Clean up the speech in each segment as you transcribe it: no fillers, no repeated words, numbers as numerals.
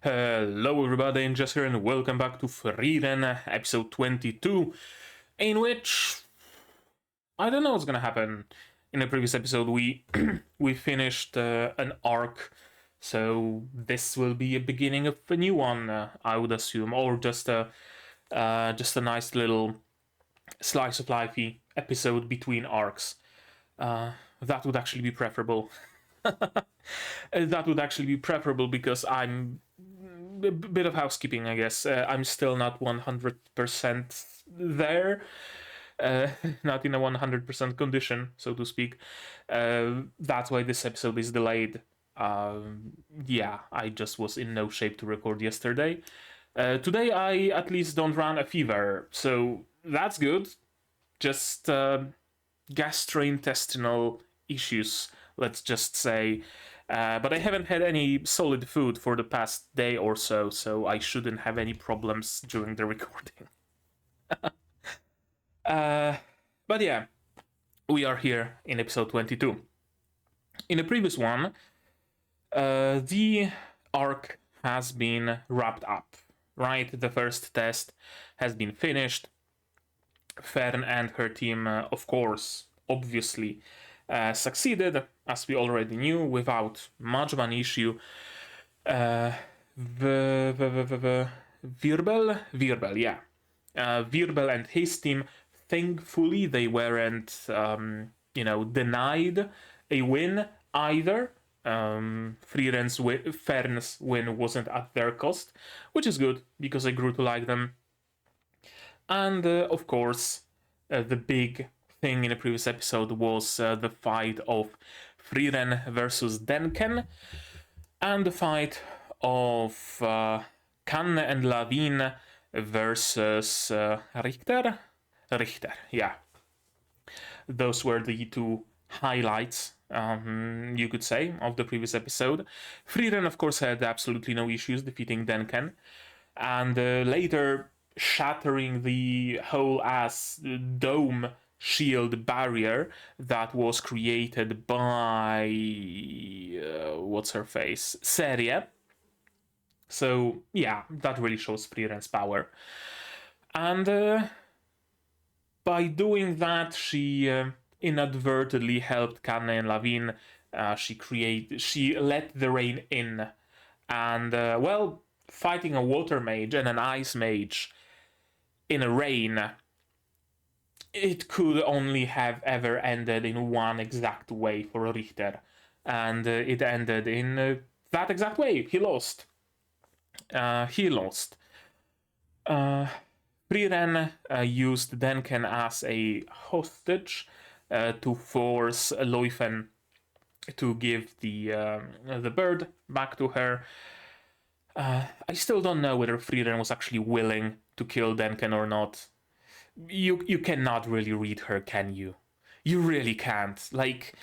Hello everybody, and Jess here, and welcome back to Frieren, episode 22, in which I don't know what's gonna happen. In the previous episode, we we finished an arc, so this will be a beginning of a new one, I would assume, or just a nice little slice of lifey episode between arcs. That would actually be preferable. That would actually be preferable because I'm a bit of housekeeping, I guess. I'm still not 100% there. Not in a 100% condition, so to speak. That's why this episode is delayed. Yeah, I just was in no shape to record yesterday. Today I at least don't run a fever, so that's good. Just gastrointestinal issues, let's just say. But I haven't had any solid food for the past day or so, so I shouldn't have any problems during the recording. But yeah, we are here in episode 22. In the previous one, the arc has been wrapped up, right? The first test has been finished. Frieren and her team, of course, obviously, succeeded, as we already knew, without much of an issue. Virbel, yeah. Virbel and his team, thankfully, they weren't, denied a win either. Friren's win wasn't at their cost, which is good because I grew to like them. And of course, the big thing in the previous episode was the fight of Frieren versus Denken, and the fight of Kanne and Lavine versus Richter. Richter, yeah. Those were the two highlights, you could say, of the previous episode. Frieren, of course, had absolutely no issues defeating Denken, and later shattering the whole ass dome shield barrier that was created by what's her face, Serie. So yeah, that really shows Frieren's power. And by doing that, she inadvertently helped Kanne and Lavine. She let the rain in, and fighting a water mage and an ice mage in a rain, it could only have ever ended in one exact way for Richter, and it ended in that exact way. He lost. Frieren used Denken as a hostage to force Leuven to give the bird back to her. I still don't know whether Frieren was actually willing to kill Denken or not. You cannot really read her, can you? You really can't. Like,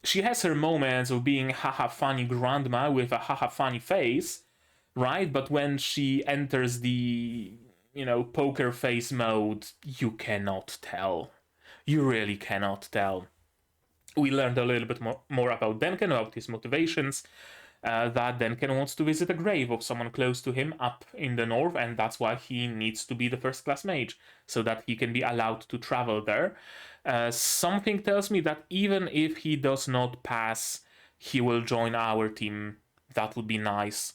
she has her moments of being haha funny grandma with a haha funny face, right? But when she enters the, poker face mode, you cannot tell. You really cannot tell. We learned a little bit more about Denken, about his motivations. That Denken wants to visit a grave of someone close to him up in the north, and that's why he needs to be the first class mage, so that he can be allowed to travel there. Something tells me that even if he does not pass, he will join our team. That would be nice.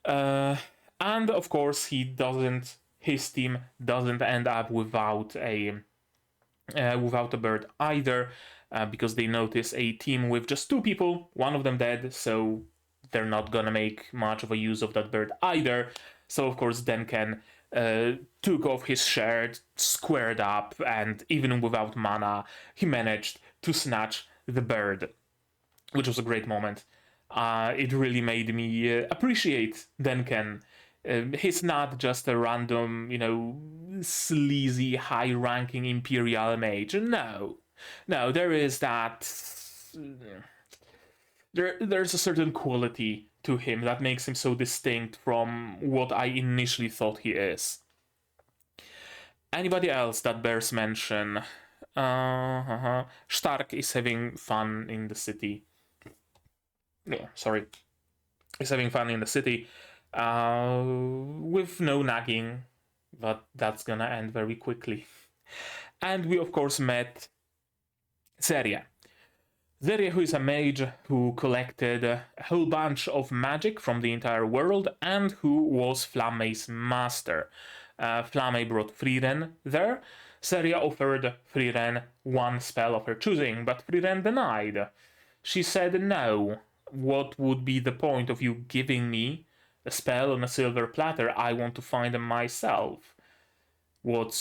And of course, his team doesn't end up without a bird either. Because they notice a team with just two people, one of them dead, so they're not gonna make much of a use of that bird either. So of course Denken took off his shirt, squared up, and even without mana, he managed to snatch the bird, which was a great moment. It really made me appreciate Denken. He's not just a random, sleazy, high-ranking Imperial mage. No, there is that. There's a certain quality to him that makes him so distinct from what I initially thought he is. Anybody else that bears mention? Stark is having fun in the city. No, sorry. Is having fun in the city. with no nagging, but that's gonna end very quickly. And we of course met Zeria. Zeria, who is a mage who collected a whole bunch of magic from the entire world and who was Flamme's master. Flamme brought Frieren there. Zeria offered Frieren one spell of her choosing, but Frieren denied. She said no. What would be the point of you giving me a spell on a silver platter? I want to find them myself. What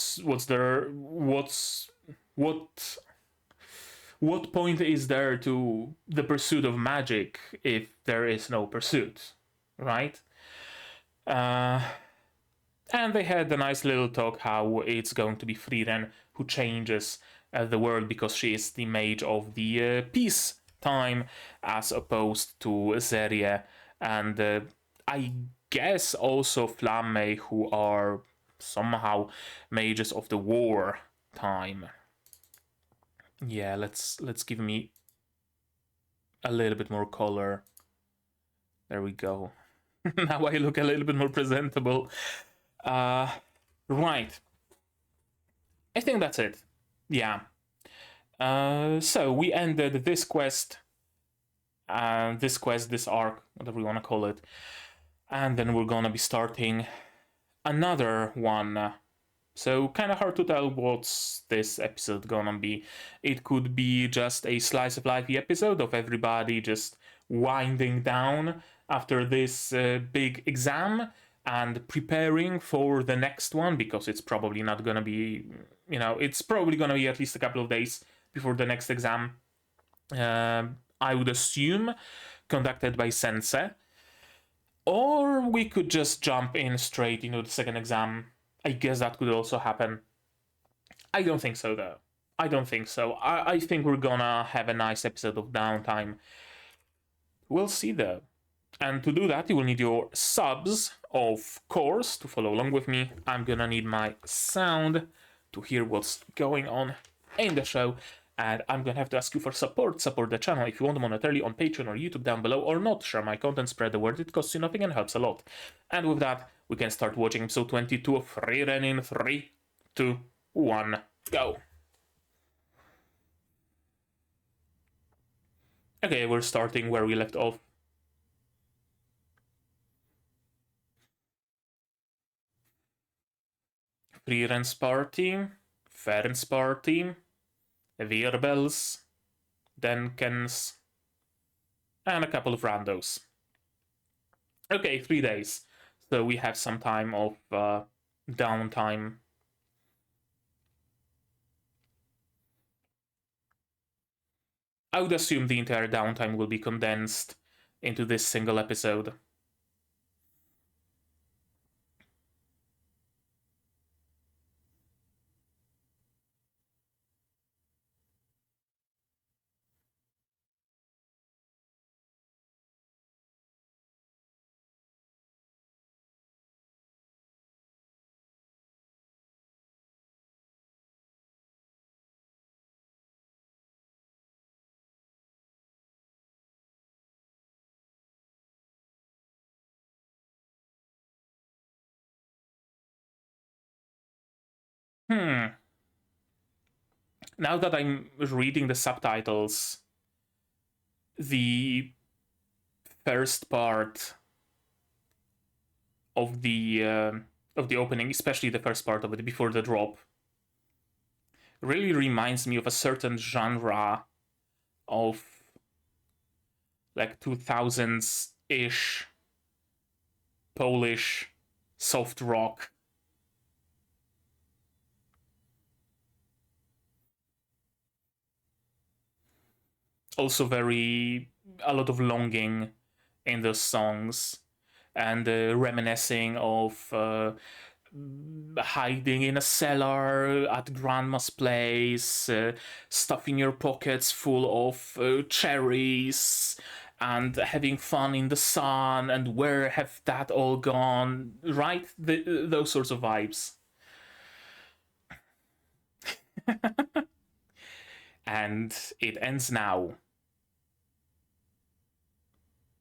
point is there to the pursuit of magic if there is no pursuit, right? And they had a nice little talk how it's going to be Frieren who changes the world because she is the mage of the peace time as opposed to Zeria and I guess also Flamme, who are somehow mages of the war time. Yeah, let's give me a little bit more color. There we go. Now I look a little bit more presentable. Right. I think that's it. Yeah. So we ended this quest, this arc, whatever you want to call it. And then we're gonna be starting another one. So kind of hard to tell what's this episode gonna be. It could be just a slice of life episode of everybody just winding down after this big exam and preparing for the next one, because it's probably not gonna be, it's probably gonna be at least a couple of days before the next exam. I would assume conducted by Sensei. Or we could just jump in straight into the second exam. I guess that could also happen. I don't think so, though. I don't think so. I think we're gonna have a nice episode of downtime. We'll see, though. And to do that, you will need your subs, of course, to follow along with me. I'm gonna need my sound to hear what's going on in the show. And I'm gonna have to ask you for support. Support the channel if you want monetarily on Patreon or YouTube down below, or not. Share my content, spread the word. It costs you nothing and helps a lot. And with that, we can start watching episode 22 of Frieren in 3, 2, 1, go. Okay, we're starting where we left off. Frieren's party, Feren's party, Wirbels, Denkens, and a couple of randos. Okay, 3 days. So we have some time of downtime. I would assume the entire downtime will be condensed into this single episode. Now that I'm reading the subtitles, the first part of the opening, especially the first part of it before the drop, really reminds me of a certain genre of like 2000s-ish Polish soft rock. Also a lot of longing in those songs, and reminiscing of hiding in a cellar at grandma's place, stuffing your pockets full of cherries, and having fun in the sun, and where have that all gone, right? Those sorts of vibes. And it ends now.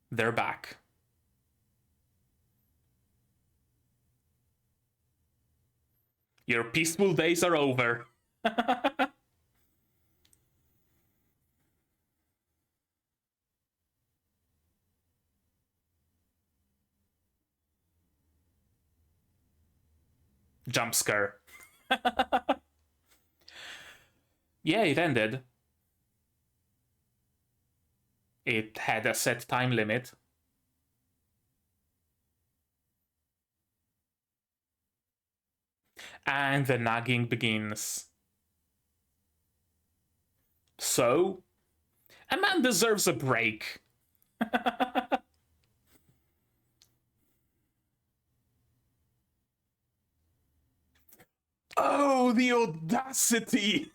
They're back. Your peaceful days are over. Jump scare. Yeah, it ended. It had a set time limit. And the nagging begins. So, a man deserves a break. Oh, the audacity!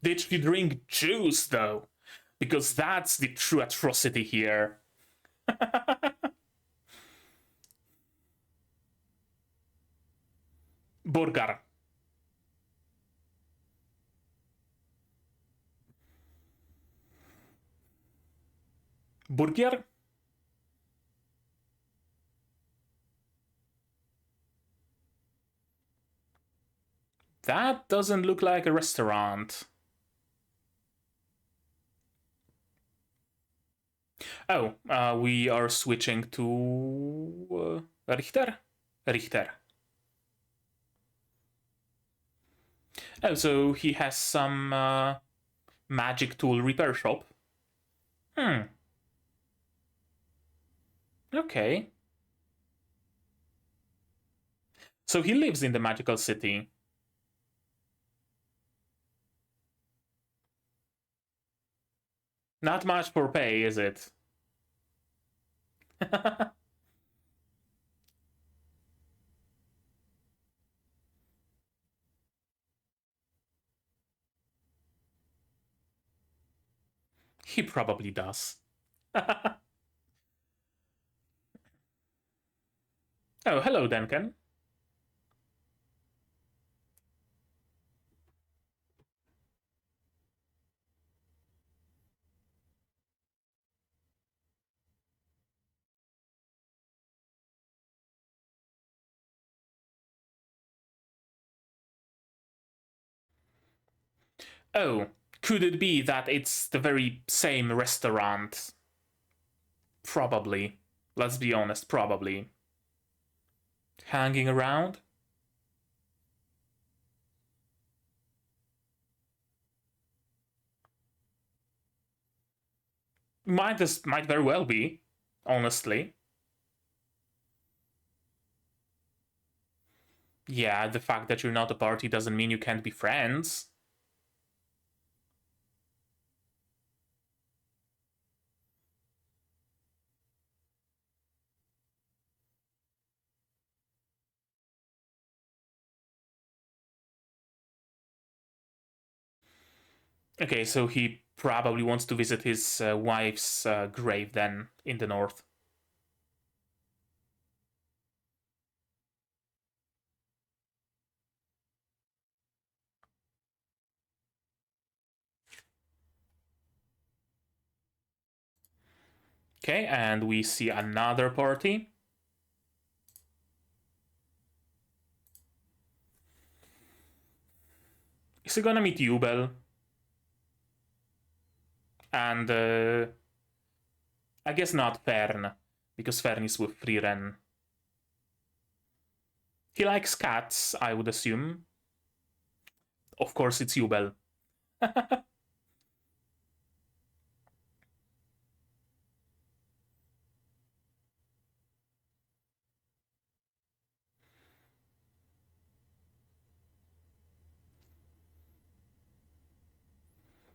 Did she drink juice, though? Because that's the true atrocity here. Burger. Burger? That doesn't look like a restaurant. Oh, we are switching to Richter? Richter. Oh, so he has some magic tool repair shop. Okay. So he lives in the magical city. Not much for pay, is it? He probably does. Oh, hello, Duncan. Oh, could it be that it's the very same restaurant? Probably. Let's be honest, probably. Hanging around? Might very well be, honestly. Yeah, the fact that you're not a party doesn't mean you can't be friends. Okay, so he probably wants to visit his wife's grave then in the north. Okay, and we see another party. Is he gonna meet Jubel? And I guess not Fern, because Fern is with Frieren. He likes cats, I would assume. Of course, it's Jubel.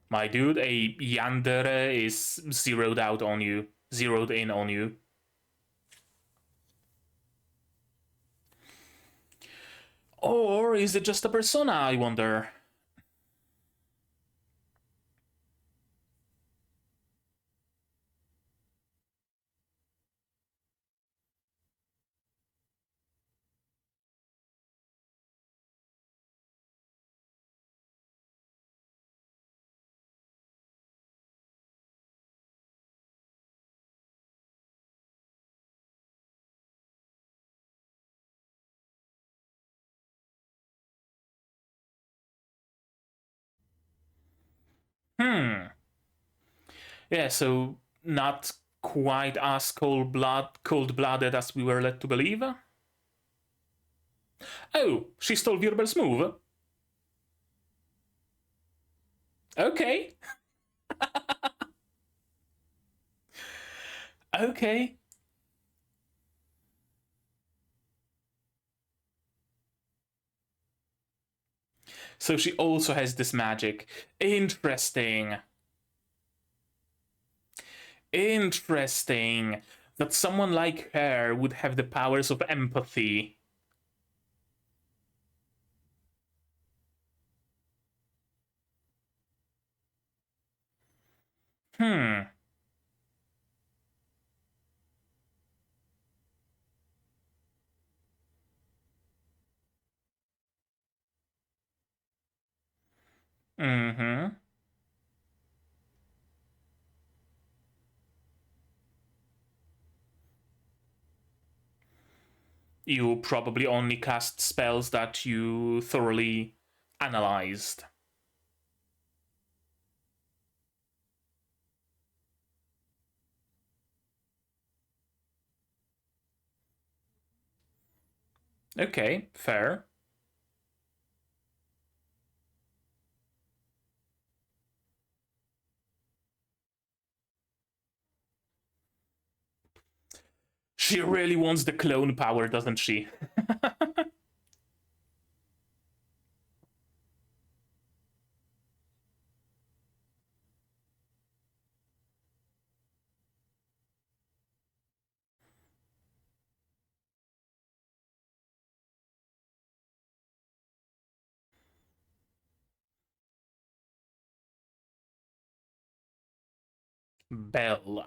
My dude, a yandere is zeroed out on you. Zeroed in on you. Or is it just a persona, I wonder? Yeah, so not quite as cold-blooded as we were led to believe. Oh, she stole Wirbel's move? Okay. Okay. So she also has this magic. Interesting. Interesting. That someone like her would have the powers of empathy. Hmm. Mm-hmm. You probably only cast spells that you thoroughly analyzed. Okay, fair. She really wants the clone power, doesn't she? Belle.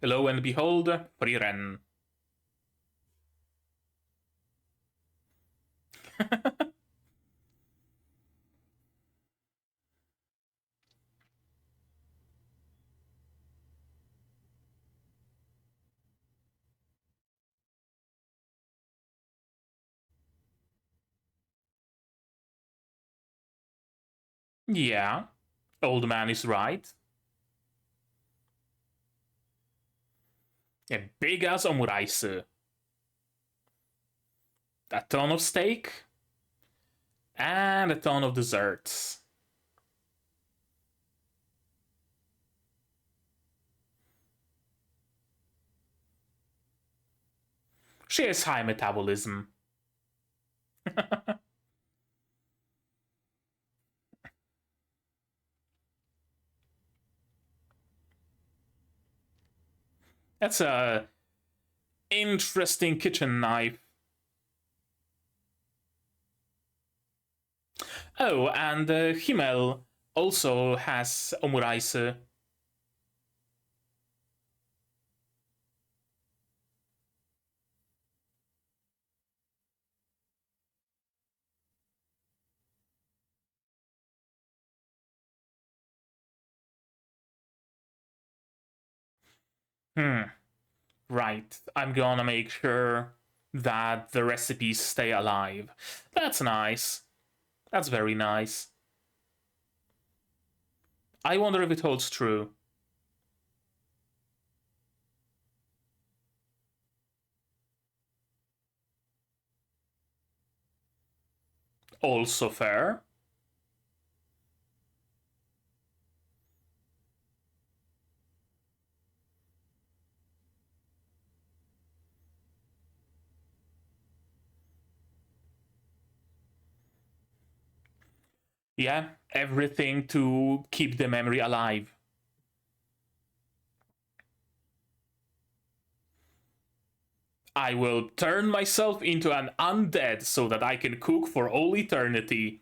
Lo and behold, Frieren. Yeah, old man is right. A big ass omurice. A ton of steak. And a ton of desserts. She has high metabolism. That's a interesting kitchen knife. Oh, and Himmel also has omurice. Hmm. Right. I'm gonna make sure that the recipes stay alive. That's nice. That's very nice. I wonder if it holds true. Also fair. Yeah, everything to keep the memory alive. I will turn myself into an undead so that I can cook for all eternity.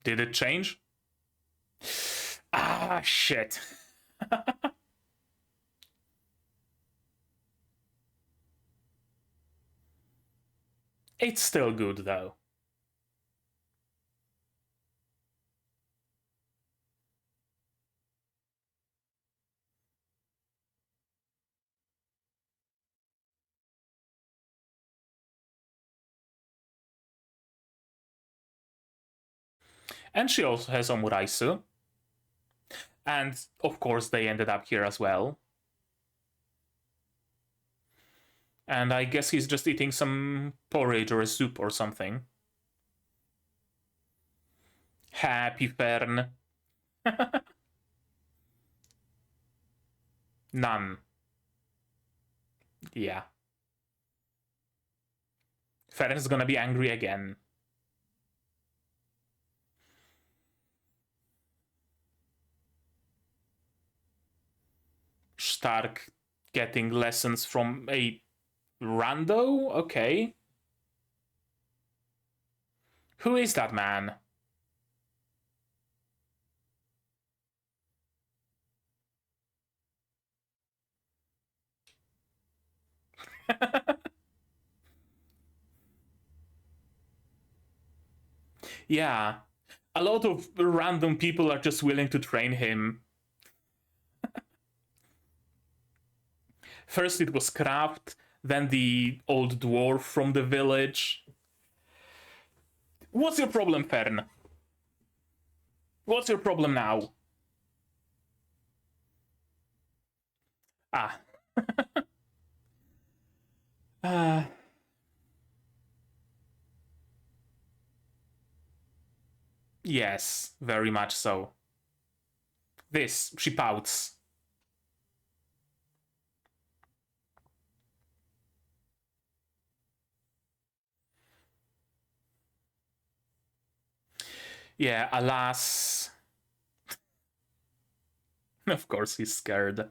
Did it change? Ah, shit. It's still good, though. And she also has omuraisu. And, of course, they ended up here as well. And I guess he's just eating some porridge or a soup or something. Happy Fern. None. Yeah. Fern's gonna be angry again. Stark getting lessons from a rando? Okay. Who is that man? Yeah. A lot of random people are just willing to train him. First it was Kraft, then the old dwarf from the village. What's your problem, Fern? What's your problem now? Ah. uh, yes, very much so. This, she pouts. Yeah, alas. Of course he's scared.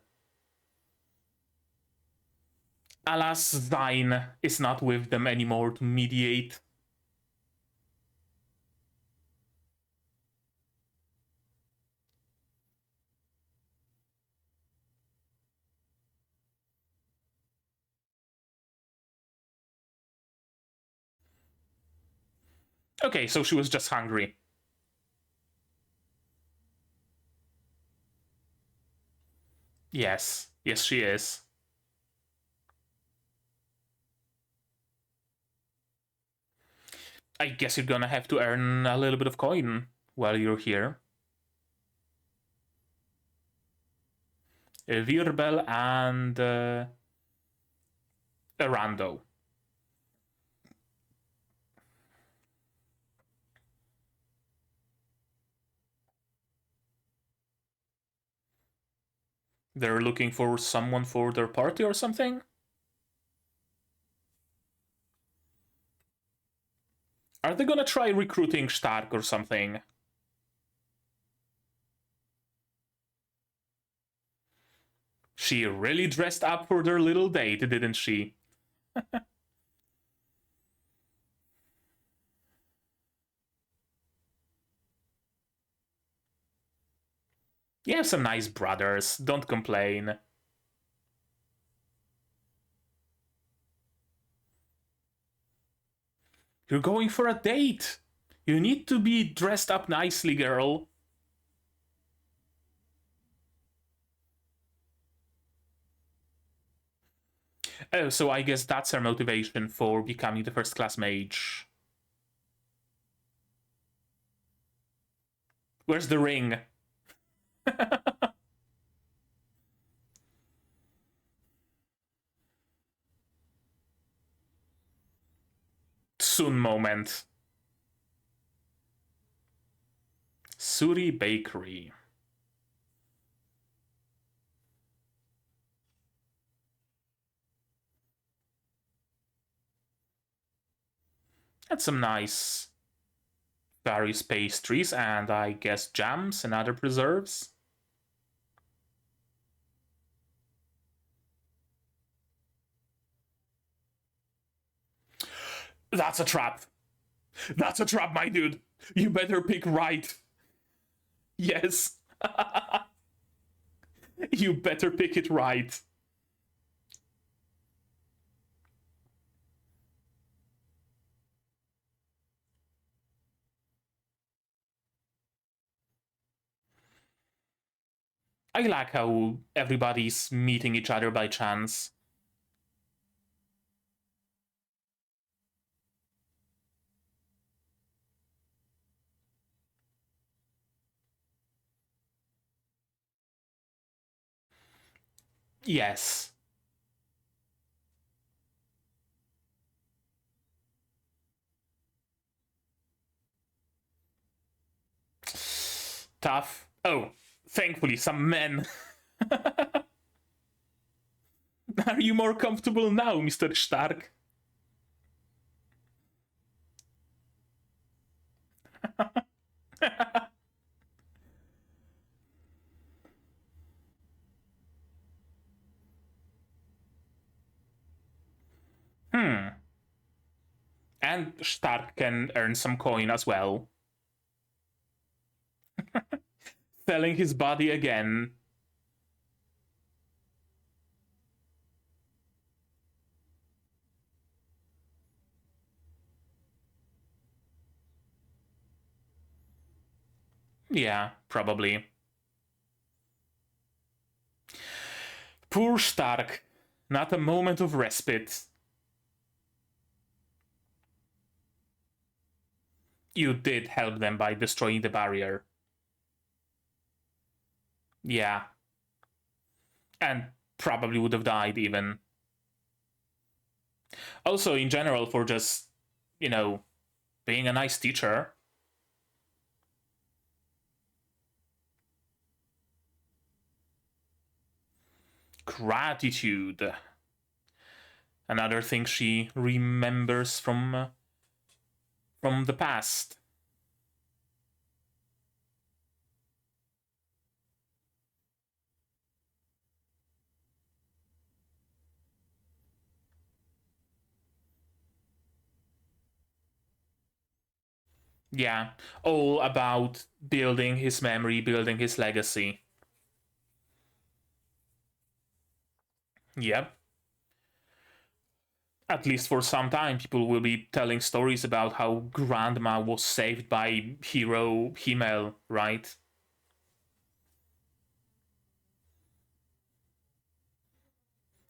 Alas, Zine is not with them anymore to mediate. Okay, so she was just hungry. Yes, yes, she is. I guess you're gonna have to earn a little bit of coin while you're here. Virbel and a rando. They're looking for someone for their party or something? Are they gonna try recruiting Stark or something? She really dressed up for their little date, didn't she? You have some nice brothers, don't complain. You're going for a date! You need to be dressed up nicely, girl. Oh, so I guess that's her motivation for becoming the first class mage. Where's the ring? Soon moment. Suri Bakery. That's some nice various pastries and I guess jams and other preserves. That's a trap. That's a trap, my dude. You better pick right. Yes. You better pick it right. I like how everybody's meeting each other by chance. Yes. Tough. Oh, thankfully, some men. Are you more comfortable now, Mr. Stark? And Stark can earn some coin as well. Selling his body again. Yeah, probably. Poor Stark. Not a moment of respite. You did help them by destroying the barrier. Yeah. And probably would have died even. Also, in general, for just, being a nice teacher. Gratitude. Another thing she remembers from the past. Yeah, all about building his memory, building his legacy. Yep. At least for some time, people will be telling stories about how Grandma was saved by hero Himmel, right?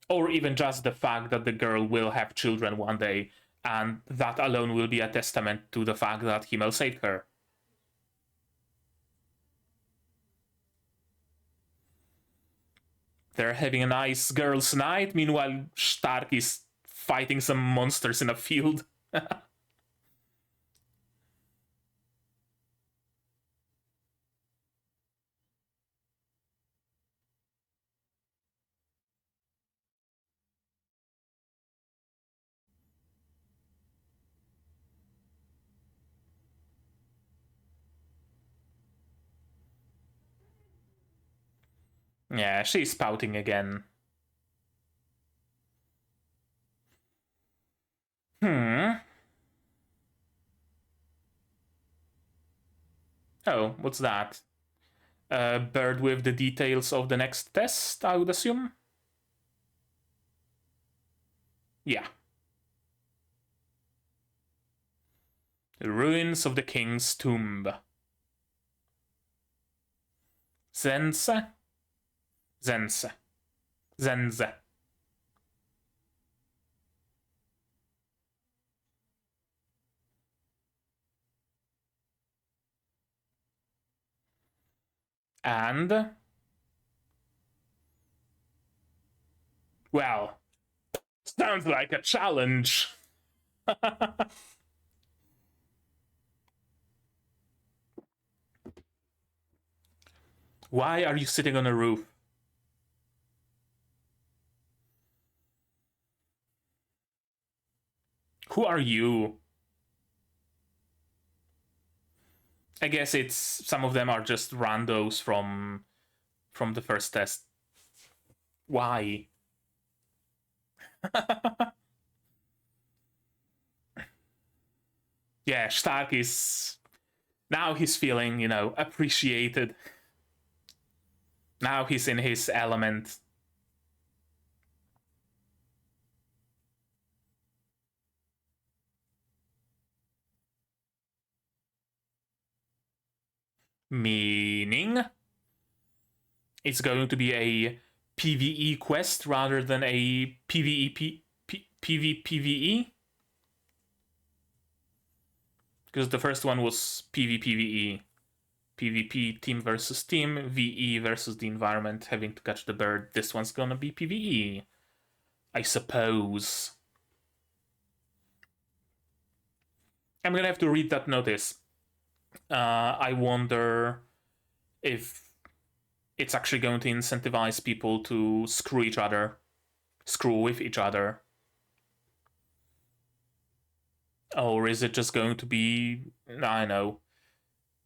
Or even just the fact that the girl will have children one day, and that alone will be a testament to the fact that Himmel saved her. They're having a nice girls' night, meanwhile, Stark is fighting some monsters in a field. Yeah, she's pouting again. Oh, what's that? A bird with the details of the next test, I would assume? Yeah. The ruins of the king's tomb. Zense? Zense. Zenze. And... well, sounds like a challenge. Why are you sitting on a roof? Who are you? I guess it's some of them are just randos from the first test. Why? Yeah, Stark is now he's feeling, appreciated. Now he's in his element. Meaning? it's going to be a PvE quest rather than a PvPvE. Because the first one was PvPvE. PvP, team versus team, VE versus the environment, having to catch the bird. This one's gonna be PvE, I suppose. I'm gonna have to read that notice. I wonder if it's actually going to incentivize people to screw with each other. Or is it just going to be, I don't know,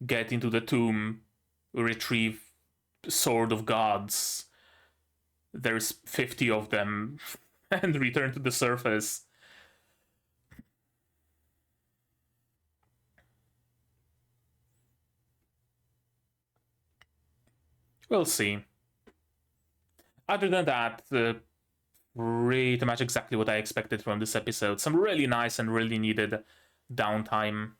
get into the tomb, retrieve Sword of Gods, there's 50 of them, and return to the surface. We'll see. Other than that, pretty much exactly what I expected from this episode. Some really nice and really needed downtime.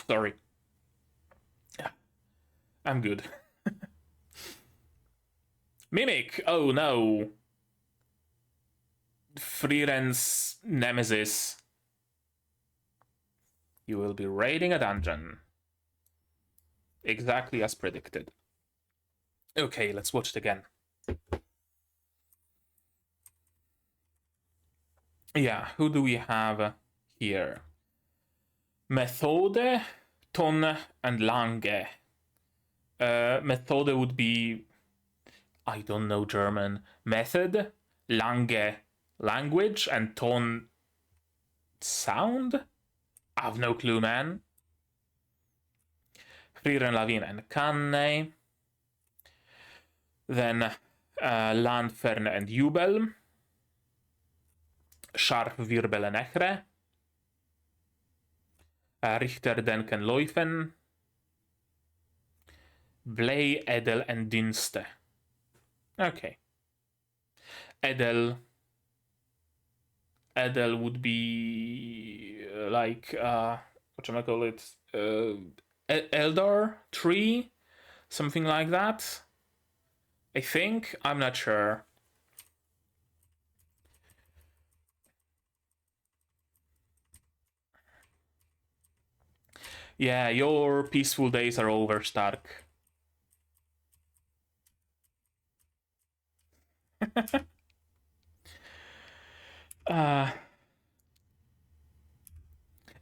Sorry. I'm good. Mimic! Oh no! Frieren's nemesis. You will be raiding a dungeon. Exactly as predicted. Okay, let's watch it again. Yeah, who do we have here? Methode, Ton, and Lange. Methode would be, I don't know German. Method, Lange, language, and Ton, sound? I have no clue, man. Frieren, Lavin, and Canne. Then Landfern and Jubel. Sharp, Wirbel, and Echre. Richter, Denken, Leuven. Blay, Edel, and Dinste. Okay. Edel would be like whatchamacall it? Eldar tree? Something like that. I think. I'm not sure. Yeah, your peaceful days are over, Stark.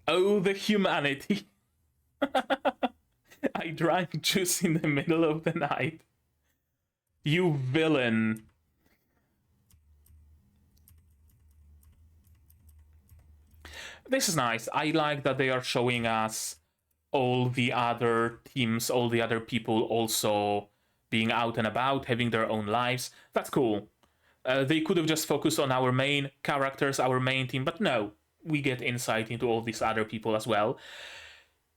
Oh, the humanity. I drank juice in the middle of the night. You villain. This is nice. I like that they are showing us all the other teams, all the other people also being out and about, having their own lives. That's cool. They could have just focused on our main characters, our main team, but no, we get insight into all these other people as well.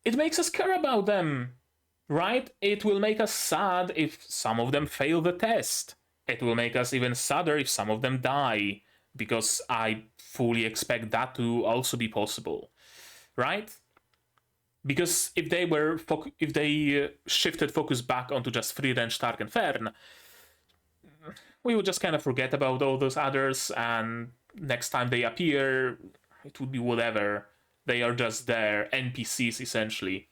It makes us care about them, right? It will make us sad if some of them fail the test. It will make us even sadder if some of them die, because I fully expect that to also be possible, right? Because if they shifted focus back onto just Frieren, Stark, and Fern, we would just kind of forget about all those others, and next time they appear, it would be whatever. They are just there, NPCs essentially.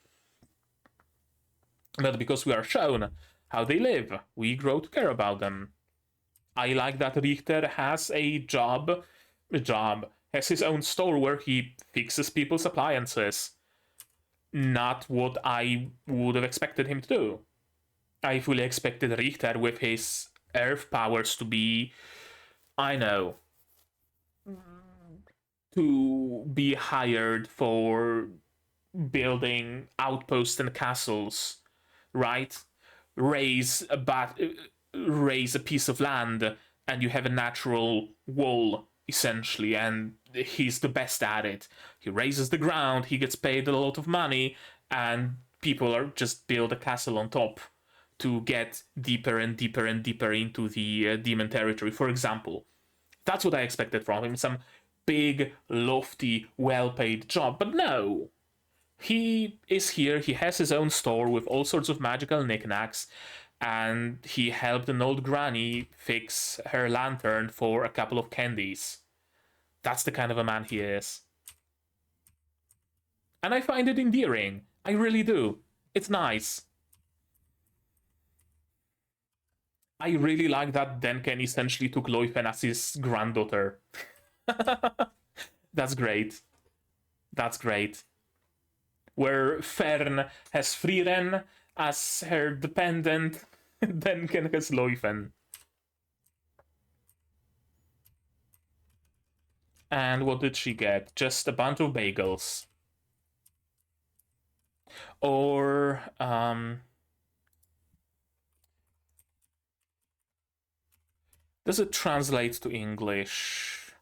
But because we are shown how they live, we grow to care about them. I like that Richter has has his own store where he fixes people's appliances. Not what I would have expected him to do. I fully expected Richter with his earth powers to be, I know, to be hired for building outposts and castles, right? Raise a piece of land and you have a natural wall, essentially, and he's the best at it. He raises the ground, he gets paid a lot of money, and people are just build a castle on top. to get deeper and deeper and deeper into the demon territory, for example. That's what I expected from him, some big, lofty, well-paid job. But no, he is here, he has his own store with all sorts of magical knickknacks, and he helped an old granny fix her lantern for a couple of candies. That's the kind of a man he is. And I find it endearing. I really do. It's nice. I really like that Denken essentially took Loifen as his granddaughter. That's great. That's great. Where Fern has Frieren as her dependent, Denken has Loifen. And what did she get? Just a bunch of bagels. Or, does it translate to English?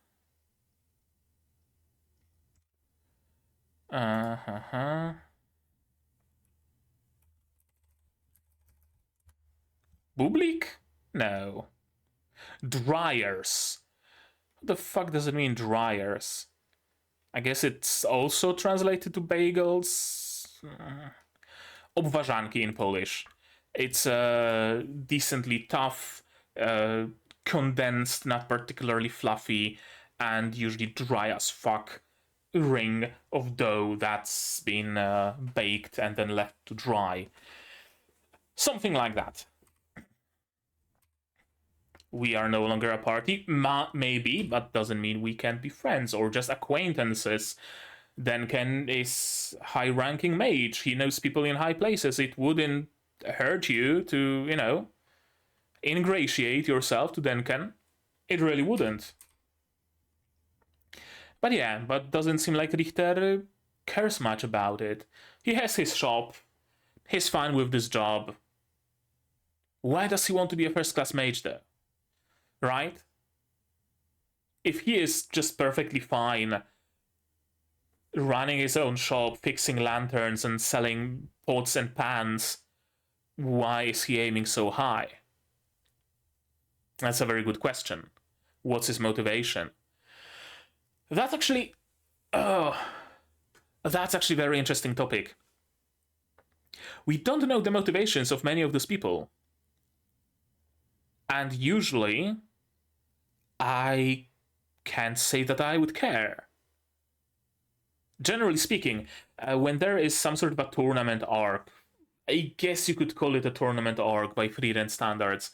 Bublik? No. Dryers. What the fuck does it mean, dryers? I guess it's also translated to bagels. Obwarzanki in Polish. It's a decently tough, condensed, not particularly fluffy, and usually dry as fuck ring of dough that's been baked and then left to dry. Something like that. We are no longer a party, maybe, but doesn't mean we can't be friends or just acquaintances. Denken is high-ranking mage. He knows people in high places. It wouldn't hurt you to, you know, ingratiate yourself to Denken. It really wouldn't. But yeah, but doesn't seem like Richter cares much about it. He has his shop. He's fine with this job. Why does he want to be a first-class mage, though? Right? If he is just perfectly fine running his own shop, fixing lanterns and selling pots and pans, why is he aiming so high? That's a very good question. What's his motivation? That's actually... that's actually a very interesting topic. We don't know the motivations of many of those people. And usually, I can't say that I would care. Generally speaking, when there is some sort of a tournament arc, I guess you could call it a tournament arc by Frieren standards,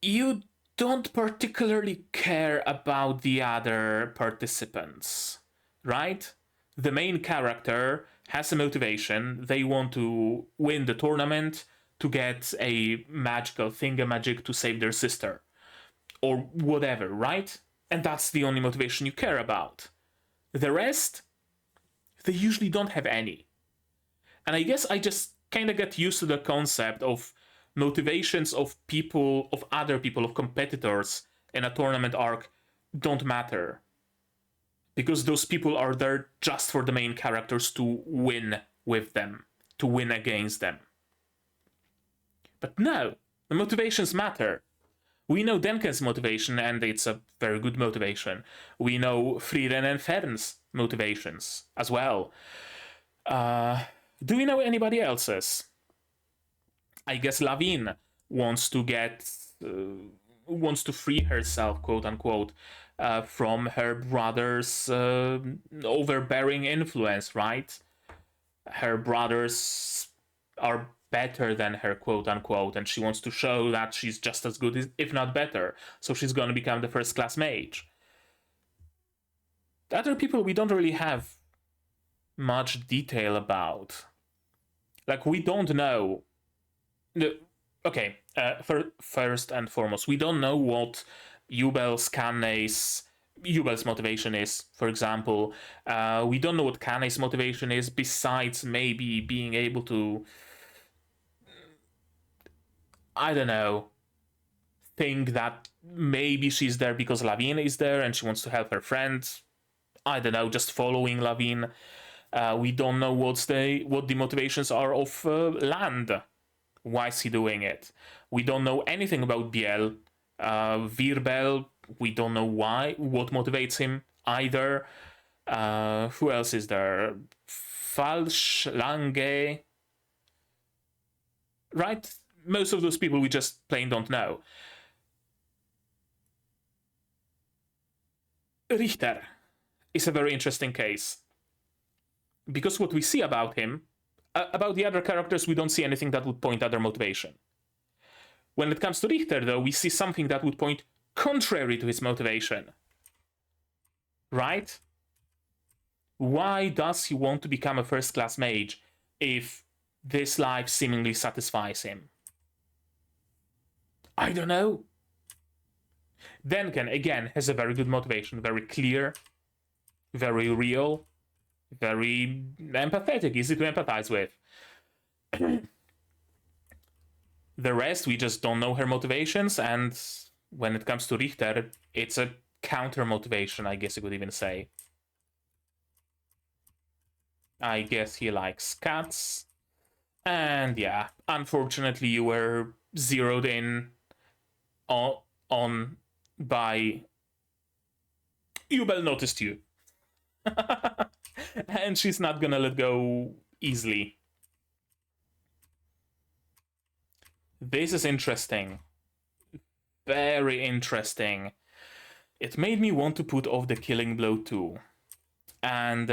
you don't particularly care about the other participants, right? The main character has a motivation. They want to win the tournament to get a magical thingamagic to save their sister. Or whatever, right? And that's the only motivation you care about. The rest, they usually don't have any. And I guess I just kind of get used to the concept of motivations of people, of other people, of competitors in a tournament arc don't matter. Because those people are there just for the main characters to win with them, to win against them. But no, the motivations matter. We know Denken's motivation, and it's a very good motivation. We know Frieren and Fern's motivations as well. Do we know anybody else's? I guess Lavigne wants to wants to free herself, quote unquote, from her brother's overbearing influence, right? Her brothers are better than her, quote unquote, and she wants to show that she's just as good, if not better. So she's going to become the first class mage. The other people we don't really have much detail about. Like, we don't know. Okay, first and foremost, we don't know what Jubel's motivation is, for example. We don't know what Kane's motivation is, besides maybe being able to, I don't know, think that maybe she's there because Lavigne is there and she wants to help her friend. I don't know, just following Lavigne. We don't know what the motivations are of Land. Why is he doing it? We don't know anything about Biel. Virbel, we don't know why, what motivates him either. Who else is there? Falsch, Lange. Right? Most of those people we just plain don't know. Richter is a very interesting case. Because what we see about him, about the other characters, we don't see anything that would point at their motivation. When it comes to Richter, though, we see something that would point contrary to his motivation. Right? Why does he want to become a first-class mage if this life seemingly satisfies him? I don't know. Denken, again, has a very good motivation, very clear, very real, very empathetic, easy to empathize with. The rest, we just don't know her motivations, and when it comes to Richter, it's a counter-motivation, I guess you could even say. I guess he likes cats. And yeah, unfortunately you were zeroed in on by... Yubel noticed you. And she's not gonna let go easily. This is interesting. Very interesting. It made me want to put off the killing blow too. And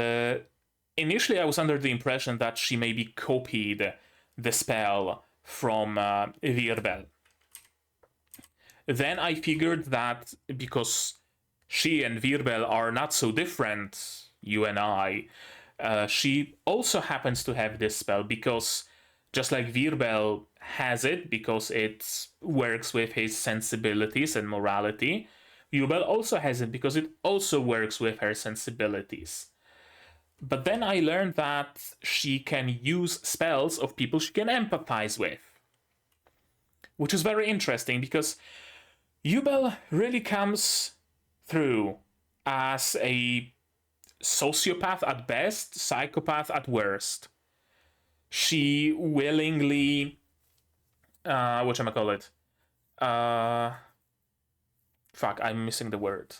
initially I was under the impression that she maybe copied the spell from Virbel. Then I figured that because she and Virbel are not so different, you and I, she also happens to have this spell because just like Virbel has it because it works with his sensibilities and morality, Yubel also has it because it also works with her sensibilities. But then I learned that she can use spells of people she can empathize with. Which is very interesting because Yubel really comes through as a sociopath at best, psychopath at worst. She willingly... whatchamacallit? Fuck, I'm missing the word.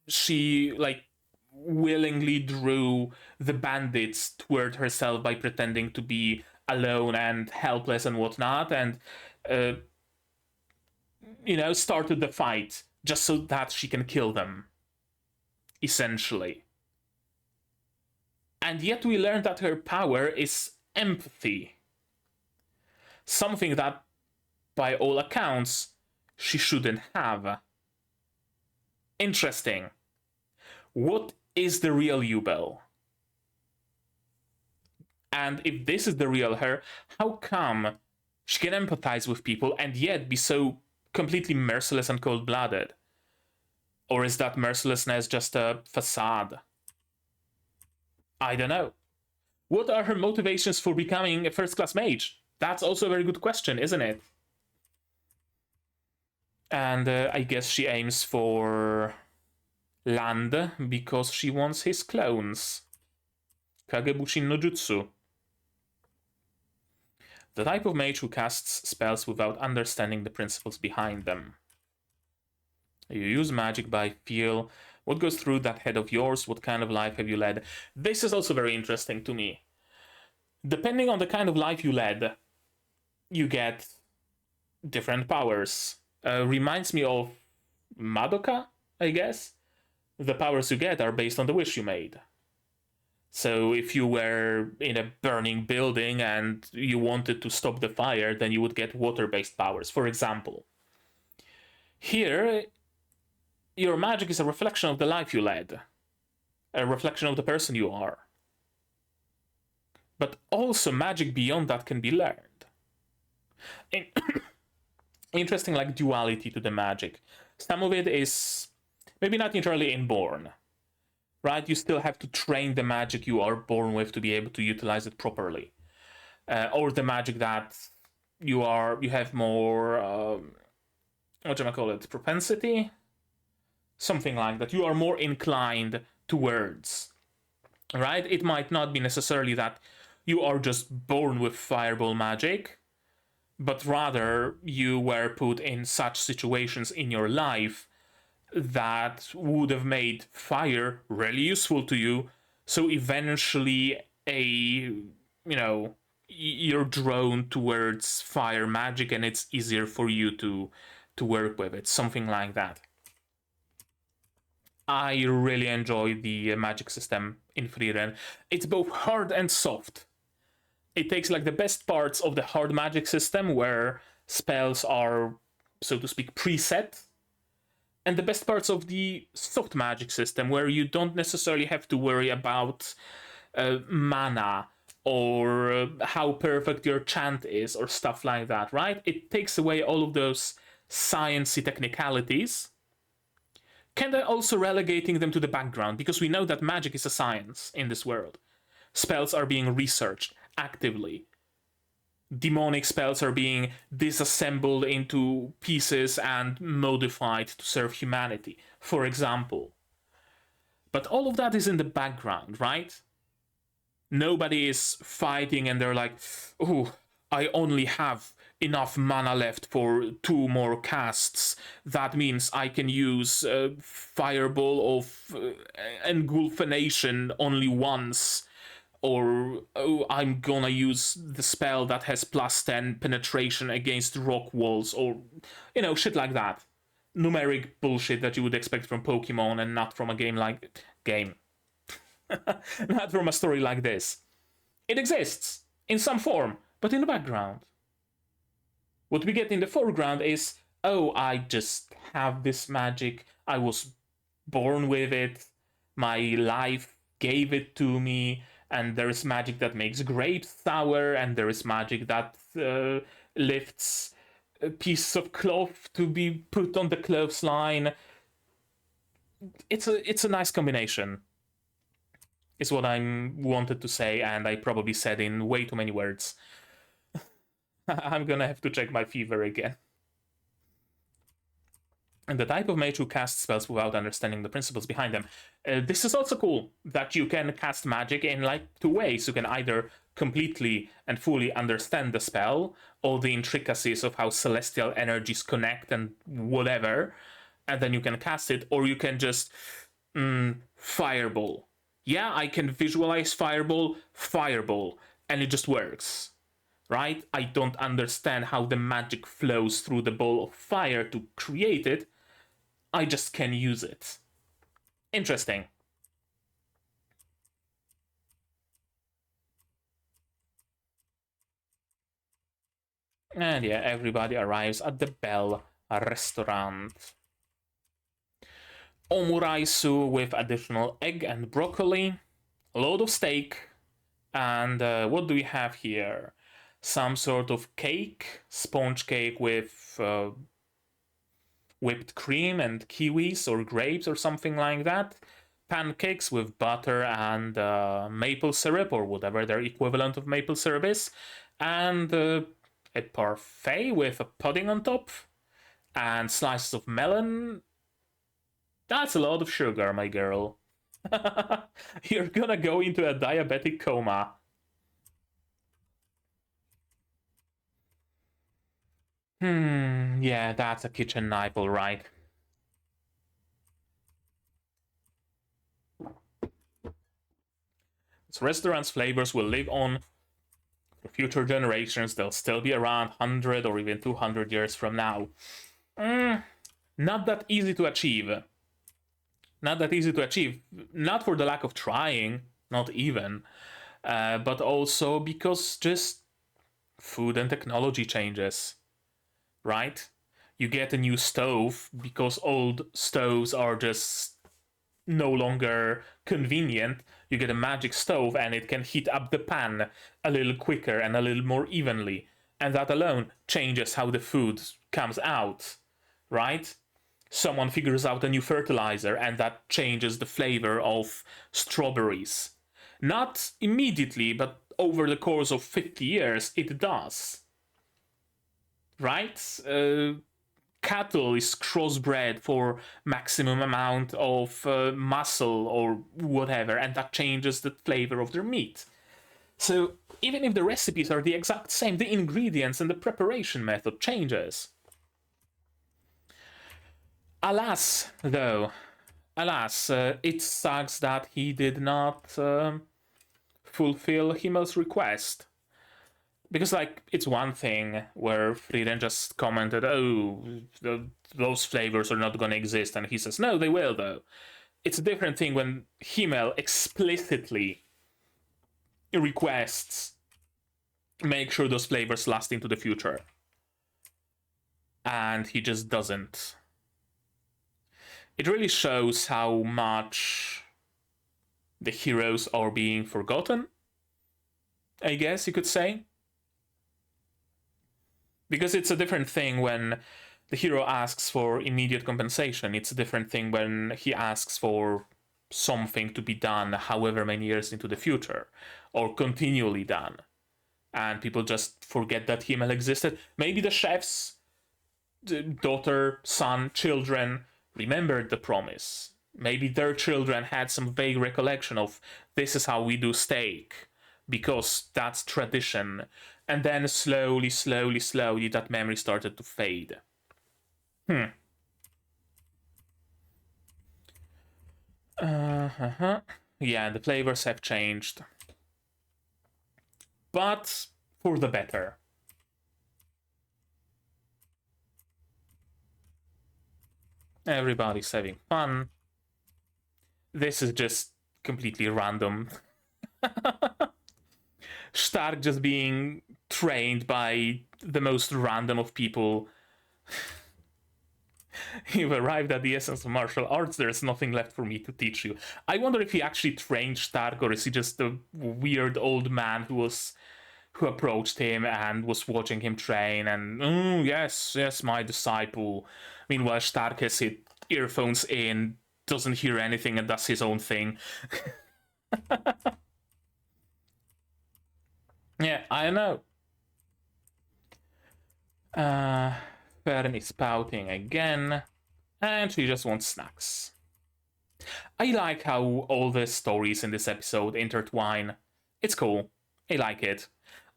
She, like, willingly drew the bandits toward herself by pretending to be alone and helpless and whatnot, and, you know, started the fight just so that she can kill them, essentially. And yet we learned that her power is empathy. Something that, by all accounts, she shouldn't have. Interesting. What is the real Yubel? And if this is the real her, how come she can empathize with people and yet be so completely merciless and cold-blooded? Or is that mercilessness just a facade? I don't know. What are her motivations for becoming a first-class mage? That's also a very good question, isn't it? And I guess she aims for land because she wants his clones. Kagebushin no Jutsu. The type of mage who casts spells without understanding the principles behind them. You use magic by feel. What goes through that head of yours? What kind of life have you led? This is also very interesting to me. Depending on the kind of life you led, you get different powers. Reminds me of Madoka, I guess. The powers you get are based on the wish you made. So if you were in a burning building and you wanted to stop the fire, then you would get water-based powers, for example. Here, your magic is a reflection of the life you led. A reflection of the person you are. But also magic beyond that can be learned. Interesting, like, duality to the magic. Some of it is maybe not entirely inborn, right? You still have to train the magic you are born with to be able to utilize it properly. Or the magic that you have more, propensity? Something like that. You are more inclined towards, right? It might not be necessarily that you are just born with fireball magic, but rather you were put in such situations in your life that would have made fire really useful to you. So eventually, you're drawn towards fire magic, and it's easier for you to work with it. Something like that. I really enjoy the magic system in Frieren. It's both hard and soft. It takes like the best parts of the hard magic system, where spells are, so to speak, preset, and the best parts of the soft magic system, where you don't necessarily have to worry about mana or how perfect your chant is or stuff like that, right? It takes away all of those sciencey technicalities, kind of also relegating them to the background, because we know that magic is a science in this world. Spells are being researched actively. Demonic spells are being disassembled into pieces and modified to serve humanity, for example. But all of that is in the background, right? Nobody is fighting and they're like, oh, I only have enough mana left for 2 more casts. That means I can use Fireball of Engulfination only once. Or, oh, I'm gonna use the spell that has plus 10 penetration against rock walls, or, shit like that. Numeric bullshit that you would expect from Pokemon and not from a game like... not from a story like this. It exists, in some form, but in the background. What we get in the foreground is, oh, I just have this magic, I was born with it, my life gave it to me, and there is magic that makes grapes sour, and there is magic that lifts pieces of cloth to be put on the clothesline. It's a nice combination, is what I wanted to say, and I probably said in way too many words. I'm gonna have to check my fever again. And the type of mage who casts spells without understanding the principles behind them. This is also cool, that you can cast magic in like 2 ways. You can either completely and fully understand the spell, all the intricacies of how celestial energies connect and whatever, and then you can cast it, or you can just fireball. Yeah, I can visualize fireball, and it just works. Right? I don't understand how the magic flows through the ball of fire to create it. I just can use it. Interesting. And yeah, everybody arrives at the Bell restaurant. Omuraisu with additional egg and broccoli, a load of steak, and what do we have here? Some sort of cake, sponge cake with whipped cream and kiwis or grapes or something like that. Pancakes with butter and maple syrup, or whatever their equivalent of maple syrup is. And a parfait with a pudding on top. And slices of melon. That's a lot of sugar, my girl. You're gonna go into a diabetic coma. Yeah, that's a kitchen knife, alright. So restaurant's flavors will live on for future generations. They'll still be around 100 or even 200 years from now. Not that easy to achieve. Not that easy to achieve. Not for the lack of trying, not even. But also because just food and technology changes. Right? You get a new stove because old stoves are just no longer convenient. You get a magic stove and it can heat up the pan a little quicker and a little more evenly. And that alone changes how the food comes out, right? Someone figures out a new fertilizer and that changes the flavor of strawberries. Not immediately, but over the course of 50 years, it does. Right? Cattle is crossbred for maximum amount of muscle or whatever, and that changes the flavor of their meat. So even if the recipes are the exact same, the ingredients and the preparation method changes. Alas, though, it sucks that he did not fulfill Himmel's request. Because, like, it's one thing where Frieren just commented, oh, those flavors are not gonna exist, and he says, no, they will, though. It's a different thing when Himmel explicitly requests make sure those flavors last into the future. And he just doesn't. It really shows how much the heroes are being forgotten, I guess you could say. Because it's a different thing when the hero asks for immediate compensation. It's a different thing when he asks for something to be done however many years into the future, or continually done. And people just forget that Himmel existed. Maybe the chef's daughter, son, children remembered the promise. Maybe their children had some vague recollection of this is how we do steak, because that's tradition. And then slowly, that memory started to fade. Yeah, the flavors have changed. But for the better. Everybody's having fun. This is just completely random. Stark just being trained by the most random of people. You've arrived at the essence of martial arts, there's nothing left for me to teach you. I wonder if he actually trained Stark, or is he just a weird old man who approached him and was watching him train and, yes, my disciple. Meanwhile, Stark has his earphones in, doesn't hear anything, and does his own thing. Yeah, I know. Frieren is pouting again, and she just wants snacks. I like how all the stories in this episode intertwine. It's cool. I like it.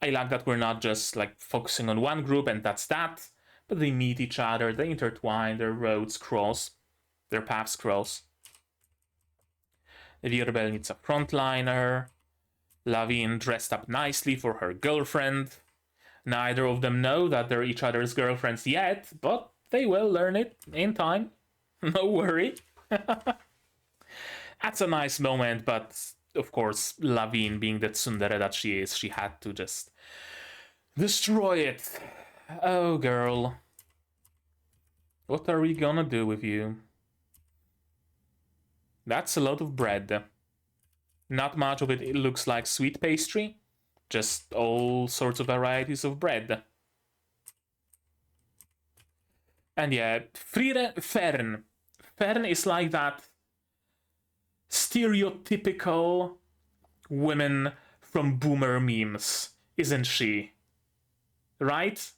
I like that we're not just like focusing on one group and that's that, but they meet each other, they intertwine, their roads cross, their paths cross. Wirbel needs a frontliner. Lavigne dressed up nicely for her girlfriend. Neither of them know that they're each other's girlfriends yet, but they will learn it in time. No worry. That's a nice moment, but of course, Lavigne, being the tsundere that she is, she had to just destroy it. Oh, girl. What are we gonna do with you? That's a lot of bread. Not much of it looks like sweet pastry, just all sorts of varieties of bread. And yeah, Frieren is like that stereotypical women from boomer memes, isn't she? Right?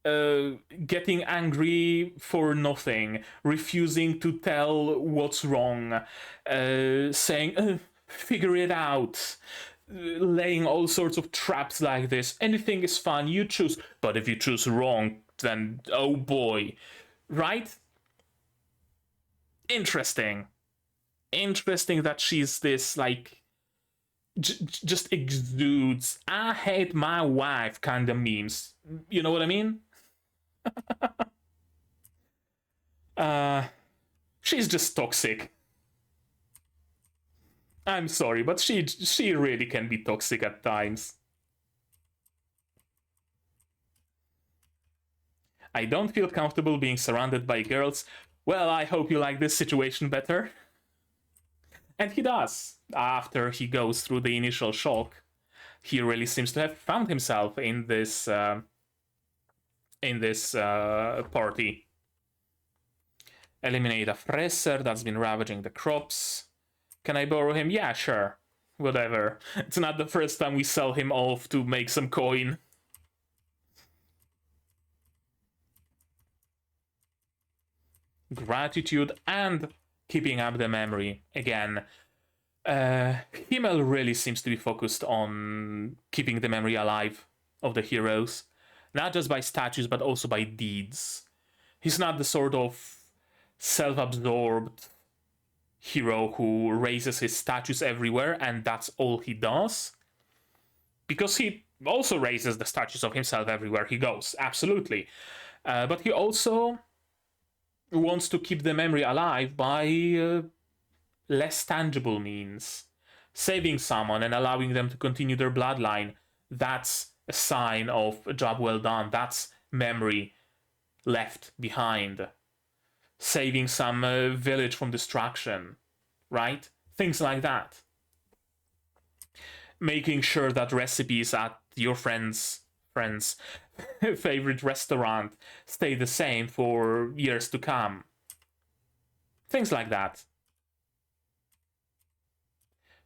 Getting angry for nothing, refusing to tell what's wrong, saying, figure it out, laying all sorts of traps like this. Anything is fun, you choose. But if you choose wrong, then oh boy. Right? Interesting. Interesting that she's this, like, just exudes, I hate my wife kind of memes. You know what I mean? She's just toxic. I'm sorry, but she really can be toxic at times. I don't feel comfortable being surrounded by girls. Well, I hope you like this situation better. And he does. After he goes through the initial shock, he really seems to have found himself in this party. Eliminate a fresser that's been ravaging the crops. Can I borrow him? Yeah, sure. Whatever. It's not the first time we sell him off to make some coin. Gratitude and keeping up the memory. Again, Himmel really seems to be focused on keeping the memory alive of the heroes, not just by statues but also by deeds. He's not the sort of self-absorbed hero who raises his statues everywhere and that's all he does. Because he also raises the statues of himself everywhere he goes, absolutely. But he also wants to keep the memory alive by less tangible means. Saving someone and allowing them to continue their bloodline, that's a sign of a job well done. That's memory left behind. Saving some village from destruction, right? Things like that. Making sure that recipes at your friend's favorite restaurant stay the same for years to come. Things like that.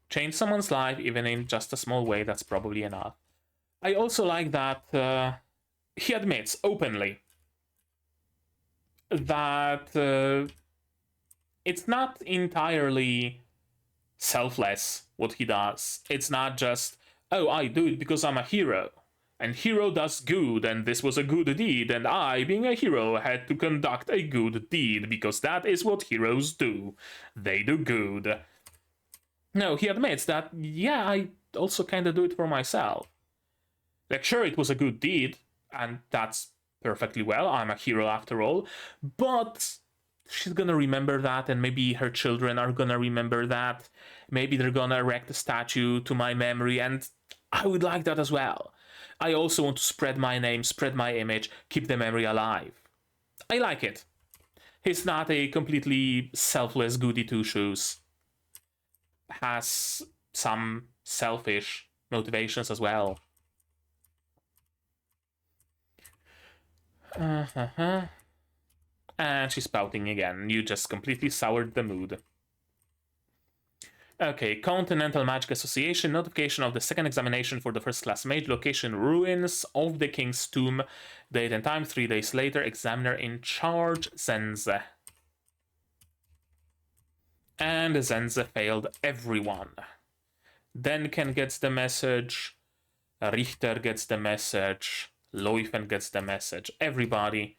Change someone's life, even in just a small way, that's probably enough. I also like that he admits openly that it's not entirely selfless what he does. It's not just, oh, I do it because I'm a hero. And hero does good, and this was a good deed, and I, being a hero, had to conduct a good deed, because that is what heroes do. They do good. No, he admits that, yeah, I also kinda do it for myself. Like, sure, it was a good deed, and that's perfectly well, I'm a hero after all, but she's gonna remember that, and maybe her children are gonna remember that. Maybe they're gonna erect a statue to my memory, and I would like that as well. I also want to spread my name, spread my image, keep the memory alive. I like it. He's not a completely selfless goody two-shoes. Has some selfish motivations as well. And she's pouting again. You just completely soured the mood. Okay, Continental Magic Association, notification of the second examination for the first class mage, location ruins of the king's tomb, date and time 3 days later, examiner in charge, Zenze. And Zenze failed everyone. Denken gets the message, Richter gets the message, Leuven gets the message, everybody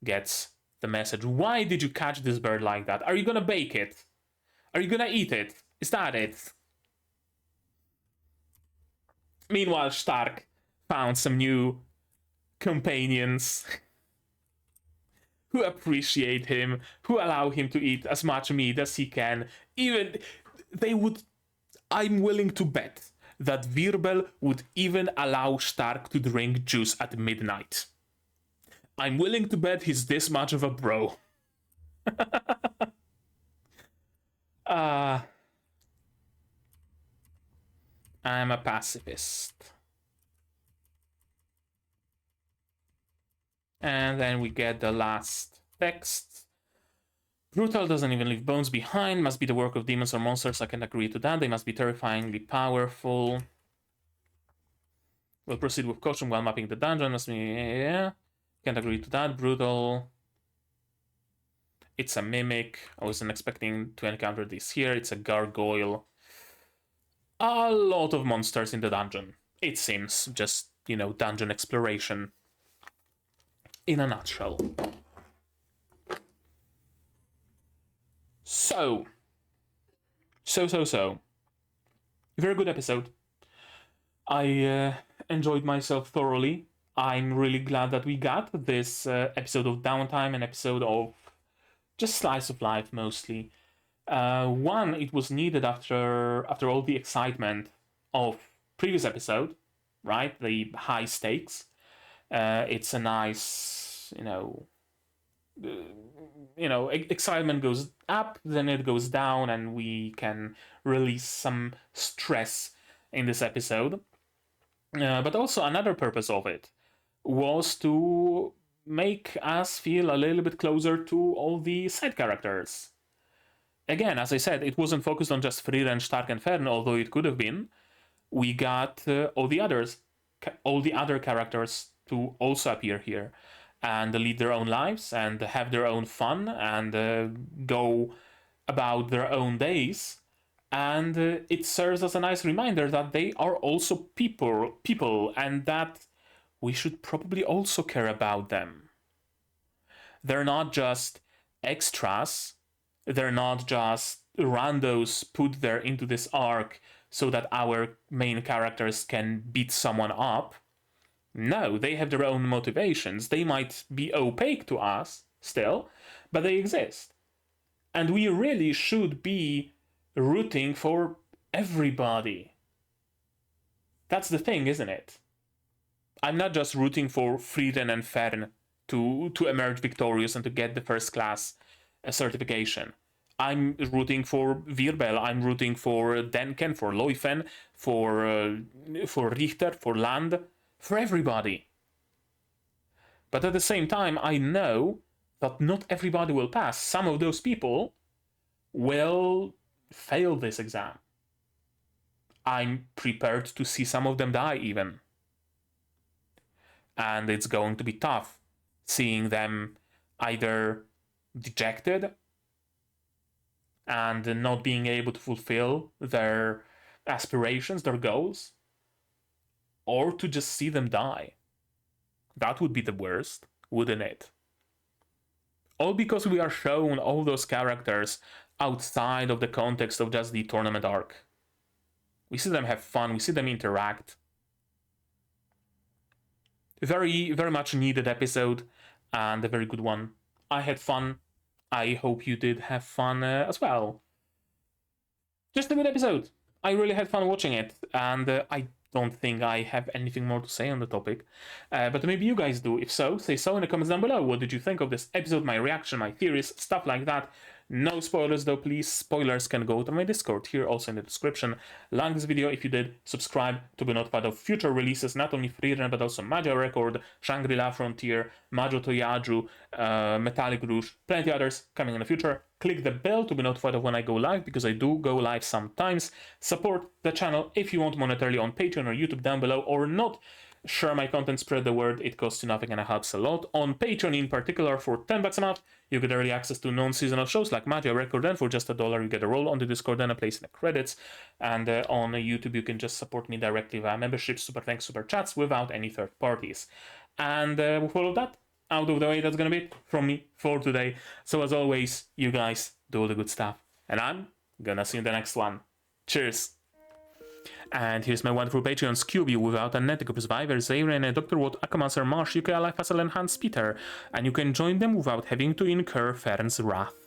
gets the message. Why did you catch this bird like that? Are you gonna bake it? Are you gonna eat it? Is that it? Meanwhile, Stark found some new companions who appreciate him, who allow him to eat as much meat as he can. Even they would, I'm willing to bet that Wirbel would even allow Stark to drink juice at midnight. I'm willing to bet he's this much of a bro. I'm a pacifist. And then we get the last text. Brutal doesn't even leave bones behind. Must be the work of demons or monsters. I can agree to that. They must be terrifyingly powerful. We'll proceed with caution while mapping the dungeon. Must be... yeah. Can't agree to that. Brutal. It's a mimic. I wasn't expecting to encounter this here. It's a gargoyle. A lot of monsters in the dungeon. It seems. Just, you know, dungeon exploration. In a nutshell. So. Very good episode. I enjoyed myself thoroughly. I'm really glad that we got this episode of Downtime, an episode of just slice of life mostly. One, it was needed after all the excitement of previous episode, right? The high stakes. It's a nice, excitement goes up, then it goes down, and we can release some stress in this episode. But also another purpose of it was to make us feel a little bit closer to all the side characters. Again, as I said, it wasn't focused on just Frieren, Stark, and Fern, although it could have been. We got all the other characters to also appear here and lead their own lives and have their own fun and go about their own days. And it serves as a nice reminder that they are also people, and that we should probably also care about them. They're not just extras, they're not just randos put there into this arc so that our main characters can beat someone up. No, they have their own motivations. They might be opaque to us still, but they exist. And we really should be rooting for everybody. That's the thing, isn't it? I'm not just rooting for Frieren and Frieren to emerge victorious and to get the first class certification. I'm rooting for Wirbel, I'm rooting for Denken, for Leufen, for Richter, for Land, for everybody. But at the same time, I know that not everybody will pass. Some of those people will fail this exam. I'm prepared to see some of them die even. And it's going to be tough seeing them either dejected and not being able to fulfill their aspirations, their goals, or to just see them die. That would be the worst, wouldn't it? All because we are shown all those characters outside of the context of just the tournament arc. We see them have fun, we see them interact. Very, very much needed episode, and a very good one. I had fun. I hope you did have fun as well. Just a good episode. I really had fun watching it, and I don't think I have anything more to say on the topic. But maybe you guys do. If so, say so in the comments down below. What did you think of this episode, my reaction, my theories, stuff like that. No spoilers though, please. Spoilers can go to my Discord, here also in the description. Like this video if you did, subscribe to be notified of future releases, not only Frieren but also Mage Record, Shangri-La Frontier, Majo Toyaju, Metallic Rouge, plenty others coming in the future. Click the bell to be notified of when I go live, because I do go live sometimes. Support the channel if you want monetarily on Patreon or YouTube down below, or not. Share my content, spread the word, it costs you nothing and it helps a lot. On Patreon in particular, for $10 a month, you get early access to non-seasonal shows like Mage Record, and for just $1 you get a role on the Discord and a place in the credits. And on YouTube you can just support me directly via membership, super thanks, super chats, without any third parties. And with all of that out of the way, that's gonna be it from me for today. So as always, you guys do all the good stuff, and I'm gonna see you in the next one. Cheers! And here's my wonderful Patreons: QB, Without an Ethical Survivor, Zayren, Dr. Watt, Akamasar, Marsh, UK Life Hassel, and Hans Peter, and you can join them without having to incur Feren's wrath.